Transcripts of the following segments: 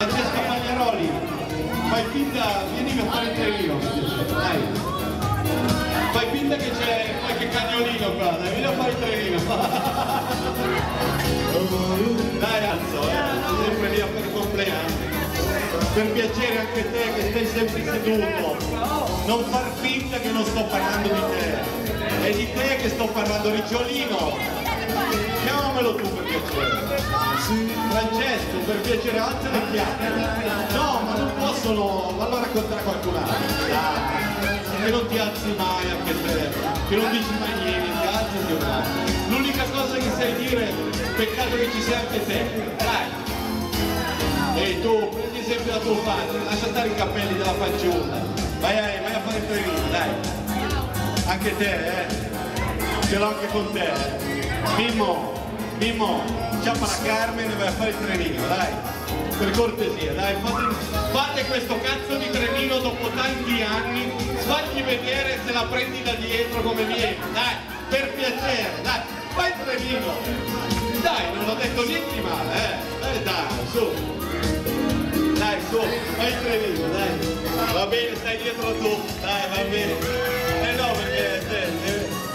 Francesca Pagliaroli, fai finta, vieni a fare il trenino, dai. Fai finta che c'è qualche cagnolino qua, dai, vieni a fare il trenino. Dai, alzo, sempre lì a fare il compleanno. Per piacere anche te che stai sempre seduto, non far finta che non sto parlando di te, è di te che sto parlando, Ricciolino, chiamamelo tu per piacere. Francesco, per piacere, alza le chiappe. No, ma non possono, vallo a raccontare a qualcun altro, dai, che non ti alzi mai anche te, che non dici mai niente, alzati un attimo. L'unica cosa che sai dire, peccato che ci sia anche te, dai. Ehi tu, prendi esempio da tuo padre, lascia stare i capelli della fanciulla, vai a fare il trenino, dai. Anche te, ce l'ho anche con te. Mimmo, ciapa la Carmen e vai a fare il trenino, dai. Per cortesia, dai, fate questo cazzo di trenino dopo tanti anni, fagli vedere se la prendi da dietro come viene, dai, per piacere, dai, fai il trenino. Dai, non l'ho detto niente di male, dai, su. Dai, su, fai il trenino, dai. Va bene, stai dietro tu, dai, va bene. No, perché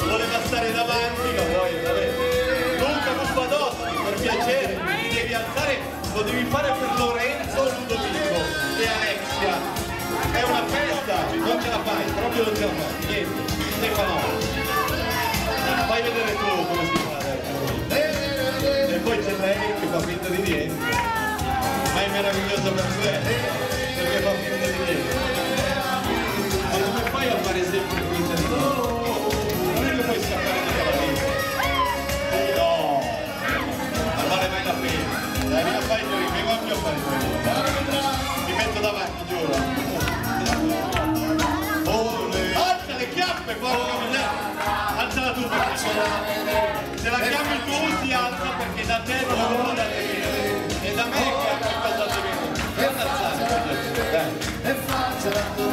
voleva stare davanti, lo vuoi, va bene. Luca Mufadoschi, per piacere, ti devi alzare, lo devi fare per Lorenzo, Ludovico e Alexia. È una festa, non ce la fai, proprio non ce la fai, niente. Stefano, fai vedere tu come si fa, dai. E poi c'è lei che fa finta di niente. Ma è meraviglioso per te, perché fa finta di niente. Ma come fai a fare sempre finta di niente? Non è che puoi scappare tutta la vita. No, non vale mai la pena. Dai, vieni a fare il trenino, vengo anche a fare il trenino. Mi metto davanti, giuro. Alza le chiappe, porca miseria. Alzala tu, se la chiami tu si alza perché da te non lo da te. E da me che ha passato bene.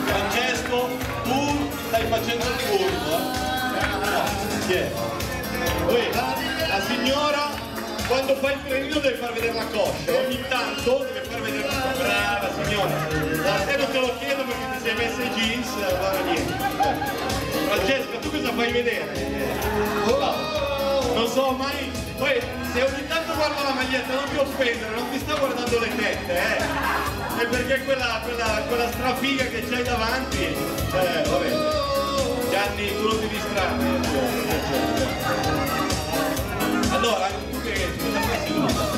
Francesco, tu stai facendo il furbo, Chi è? La signora, quando fa il trenino deve far vedere la coscia, ogni tanto deve far vedere la coscia. Brava signora. Da te non te lo chiedo perché ti sei messa i jeans, allora niente. Francesco, tu cosa fai vedere? Non so mai. Poi se ogni tanto guardo la maglietta non ti offendere, non ti sta guardando le tette, è perché quella strafiga che c'hai davanti, vabbè. Gianni, tu non ti distrai. Allora, tu che cosa fai seduto?